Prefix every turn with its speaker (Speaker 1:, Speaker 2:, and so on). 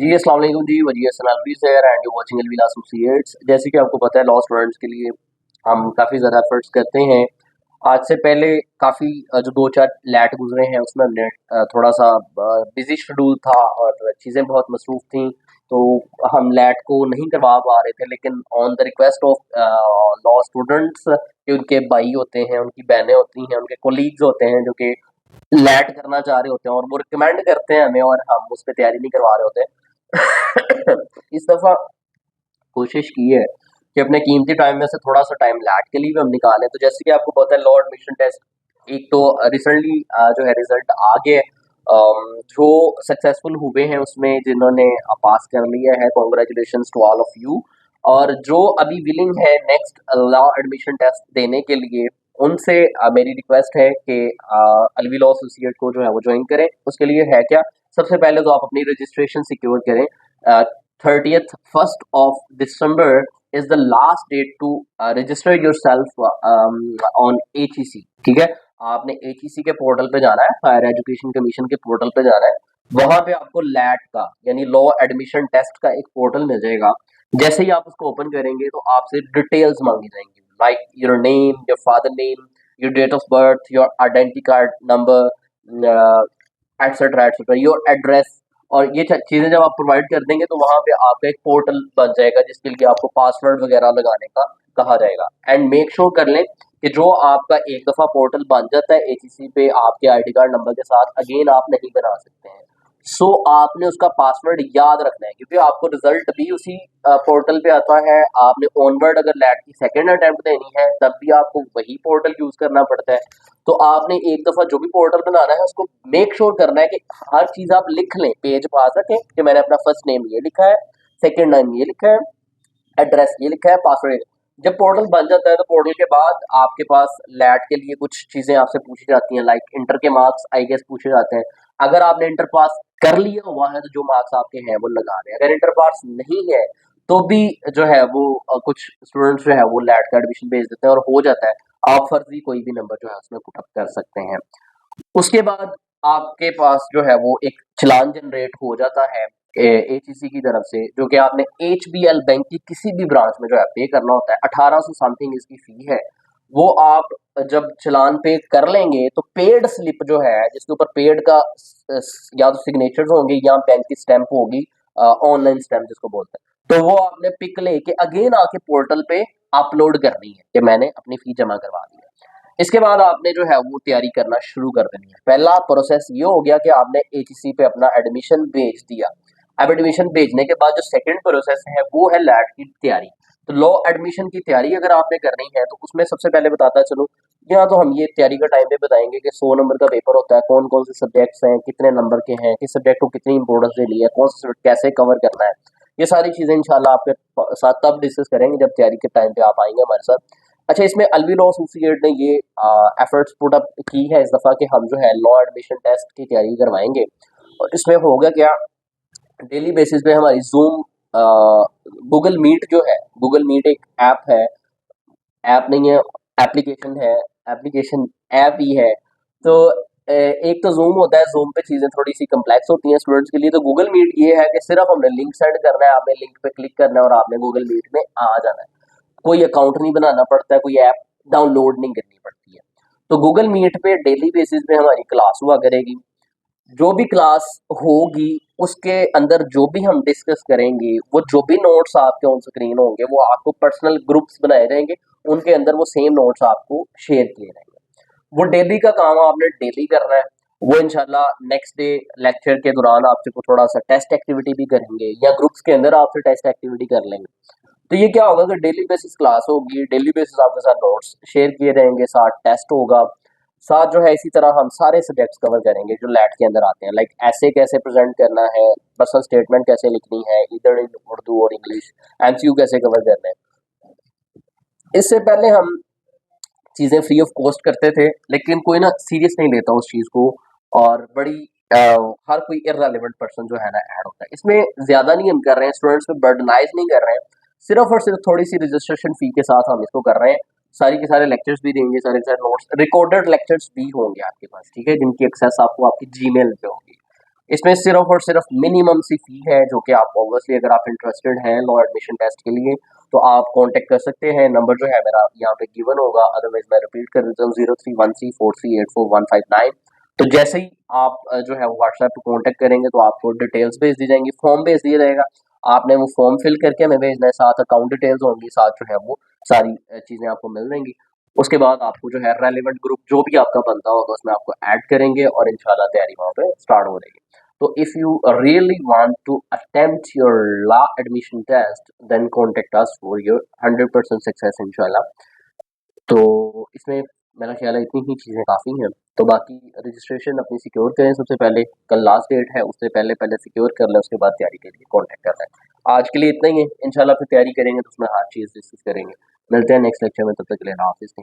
Speaker 1: जी, अस्सलाम वालेकुम जी, वजी हसन अलवी से एंड यू वाचिंग अलविल एसोसिएट्स। जैसे कि आपको पता है लॉ स्टूडेंट्स के लिए हम काफ़ी ज़्यादा एफर्ट्स करते हैं। आज से पहले काफ़ी जो 2-4 लैट गुज़रे हैं उसमें हमने थोड़ा-सा बिज़ी शेड्यूल था और चीज़ें बहुत मसरूफ़ थीं, तो हम लैट को नहीं करवा पा रहे थे। लेकिन on the request of law students कि उनके भाई होते हैं, उनकी बहनें होती हैं, उनके कोलीग्स होते हैं जो कि लैट करना चाह रहे होते हैं और वो रिकमेंड करते हैं हमें और हम उस पे तैयारी नहीं करवा रहे होते। इस दफ़ा कोशिश की है कि अपने कीमती टाइम में से थोड़ा-सा टाइम लैट के लिए भी हम निकालें। तो जैसे कि आपको पता है लॉ एडमिशन टेस्ट एक तो रिसेंटली जो है रिज़ल्ट आ गए। जो सक्सेसफुल हुए हैं उसमें जिन्होंने पास कर लिया है, congratulations to all of you. और जो अभी विलिंग है नेक्स्ट लॉ एडमिशन टेस्ट देने के लिए, उनसे मेरी रिक्वेस्ट है कि अलवी लॉ एसोसिएट को जो है वो ज्वाइन करें। उसके लिए है क्या, सबसे पहले तो आप अपनी रजिस्ट्रेशन सिक्योर करें। 30th 1st of December is the last date to register yourself on HEC। ठीक है, आपने HEC के पोर्टल पे जाना है, हायर एजुकेशन कमीशन के पोर्टल पे जाना है। वहां पे आपको लैट का यानी लॉ एडमिशन टेस्ट का एक पोर्टल मिल जाएगा। जैसे ही आप उसको ओपन करेंगे तो आपसे डिटेल्स मांगी जाएंगी, like your name, your father name, your date of birth, your identity card number, etcetera, your address. और ये चीज़ें जब आप प्रोवाइड कर देंगे तो वहाँ पे आपका एक पोर्टल बन जाएगा जिसके लिए आपको पासवर्ड वगैरह लगाने का कहा जाएगा। एंड मेक श्योर कर लें कि जो आपका एक दफ़ा पोर्टल बन जाता है एचईसी पे आपके आईडी कार्ड नंबर के साथ, अगेन आप नहीं बना सकते हैं। सो आपने उसका पासवर्ड याद रखना है क्योंकि आपको रिजल्ट भी उसी पोर्टल पे आता है। आपने ऑनवर्ड अगर लैट की सेकेंड अटेम्प्ट देनी है तब भी आपको वही पोर्टल यूज करना पड़ता है। तो आपने एक दफ़ा जो भी पोर्टल बनाना है उसको मेक श्योर करना है कि हर चीज़ आप लिख लें, पेज पर आ सके कि मैंने अपना फर्स्ट नेम ये लिखा है, सेकेंड नेम ये लिखा है, एड्रेस ये लिखा है, पासवर्ड। जब पोर्टल बन जाता है तो पोर्टल के बाद आपके पास लैट के लिए कुछ चीज़ें आपसे पूछी जाती हैं, लाइक इंटर के मार्क्स आई गेस पूछे जाते हैं। अगर आपने इंटर पास कर लिया हुआ है तो जो मार्क्स आपके हैं वो लगा दें। अगर इंटर पास नहीं है तो भी जो है वो कुछ स्टूडेंट्स जो है वो लैट का एडमिशन भेज देते हैं और हो जाता है। आप फर्जी कोई भी नंबर जो है उसमें पुटअप कर सकते हैं। उसके बाद आपके पास जो है वो एक चालान जनरेट हो जाता है एचईसी की तरफ से, जो कि आपने एचबीएल बैंक की किसी भी ब्रांच में जो है पे करना होता है। 1800 समथिंग इसकी फी है। वो आप जब चालान पे कर लेंगे तो पेड स्लिप जो है जिसके ऊपर पेड का या तो सिग्नेचर्स होंगे या बैंक की स्टैंप होगी, ऑनलाइन स्टैंप जिसको बोलते हैं, तो वो आपने पिक लेके अगेन आके पोर्टल पे अपलोड करनी है कि मैंने अपनी फी जमा करवा दी है। इसके बाद आपने जो है वो तैयारी करना शुरू कर देनी है। पहला प्रोसेस ये हो गया कि आपने एचईसी पे अपना एडमिशन भेज दिया। अब एडमिशन भेजने के बाद जो सेकंड प्रोसेस है वो है लैट की तैयारी। तो लॉ एडमिशन की तैयारी अगर आपने करनी है तो उसमें सबसे पहले बताता चलो, या तो हम ये तैयारी का टाइम पे बताएंगे कि 100 नंबर का पेपर होता है, कौन कौन से सब्जेक्ट्स हैं, कितने नंबर के हैं, किस सब्जेक्ट को कितनी इंपॉर्टेंस देनी है, कौन सा सब्जेक्ट कैसे कवर करना है। ये सारी चीज़ें इंशाल्लाह आपके साथ तब डिस्कस करेंगे जब तैयारी के टाइम पे आप आएंगे हमारे साथ। अच्छा, इसमें अलवी लॉ एसोसिएट ने ये एफर्ट्स पुट अप की है इस दफ़ा कि हम जो है लॉ एडमिशन टेस्ट की तैयारी करवाएंगे। और इसमें होगा क्या, डेली बेसिस पे हमारी जूम, गूगल मीट जो है, गूगल मीट एक ऐप है, ऐप नहीं है, एप्लीकेशन है, एप्लीकेशन ऐप ही है। तो एक तो जूम होता है, जूम पे चीज़ें थोड़ी सी कम्प्लेक्स होती हैं स्टूडेंट्स के लिए। तो गूगल मीट ये है कि सिर्फ हमने लिंक सेंड करना है, आपने लिंक पे क्लिक करना है और आपने गूगल मीट में आ जाना है। कोई अकाउंट नहीं बनाना पड़ता है, कोई ऐप डाउनलोड नहीं करनी पड़ती है। तो गूगल मीट पे डेली बेसिस पे हमारी क्लास हुआ करेगी। जो भी क्लास होगी उसके अंदर जो भी हम डिस्कस करेंगे, वो जो भी नोट्स आपके ऑन स्क्रीन होंगे वो आपको पर्सनल ग्रुप्स बनाए जाएंगे, उनके अंदर वो सेम नोट्स आपको शेयर किए जाएंगे। वो डेली का काम आपने डेली करना है। वो इंशाल्लाह नेक्स्ट डे लेक्चर के दौरान आपसे को थोड़ा सा टेस्ट एक्टिविटी भी करेंगे या ग्रुप्स के अंदर आपसे टेस्ट एक्टिविटी कर लेंगे। तो ये क्या होगा कि डेली बेसिस क्लास होगी, डेली बेसिस आपके साथ नोट्स शेयर किए रहेंगे, साथ टेस्ट होगा, साथ जो है इसी तरह हम सारे सब्जेक्ट्स कवर करेंगे जो लैट के अंदर आते हैं, लाइक ऐसे कैसे प्रेजेंट करना है, पर्सनल स्टेटमेंट कैसे लिखनी है इधर इन उर्दू और इंग्लिश, एमसीक्यू कैसे कवर करना है। इससे पहले हम चीज़ें फ्री ऑफ कॉस्ट करते थे, लेकिन कोई ना सीरियस नहीं लेता उस चीज़ को, और बड़ी हर कोई इररेलेवेंट पर्सन जो है ना ऐड होता है इसमें। ज़्यादा नहीं हम कर रहे हैं, स्टूडेंट्स पे बर्डनाइज नहीं कर रहे हैं, सिर्फ और सिर्फ थोड़ी सी रजिस्ट्रेशन फी के साथ हम इसको कर रहे हैं। सारी के सारे लेक्चर्स भी देंगे, सारे के सारे नोट्स, रिकॉर्डेड लेक्चर्स भी होंगे आपके पास, ठीक है, जिनकी एक्सेस आपको आपकी जीमेल पे होगी। इसमें सिर्फ और सिर्फ मिनिमम सी फी है, जो कि आप ऑब्वियसली अगर आप इंटरेस्टेड हैं लॉ एडमिशन टेस्ट के लिए तो आप कांटेक्ट कर सकते हैं। नंबर जो है मेरा यहाँ पे गिवन होगा, अदरवाइज मैं रिपीट कर देता हूँ 031343844159। तो जैसे ही आप जो है व्हाट्सएप पे कांटेक्ट करेंगे तो आपको डिटेल्स भेज दी जाएंगी, फॉर्म भेज दिया जाएगा, आपने वो फॉर्म फिल करके हमें भेजना है, साथ अकाउंट डिटेल्स होंगी, साथ जो है वो सारी चीज़ें आपको मिल जाएंगी। उसके बाद आपको जो है रेलिवेंट ग्रुप जो भी आपका बनता होगा उसमें आपको ऐड करेंगे और इंशाल्लाह तैयारी वहाँ पे स्टार्ट हो जाएगी। तो if you really want to attempt your law admission test then contact us for your 100% success इंशाल्लाह। तो इसमें मेरा ख्याल है इतनी ही चीज़ें काफ़ी हैं। तो बाकी रजिस्ट्रेशन अपनी सिक्योर करें सबसे पहले, कल लास्ट डेट है, उससे पहले पहले सिक्योर कर लें, उसके बाद तैयारी के लिए कॉन्टेक्ट कर लें। आज के लिए इतना ही है, इंशाल्लाह फिर तैयारी करेंगे तो उसमें हर चीज़ डिस्कस करेंगे। मिलते हैं नेक्स्ट लेक्चर में, तब तक के लिए अल्लाह हाफ़िज़।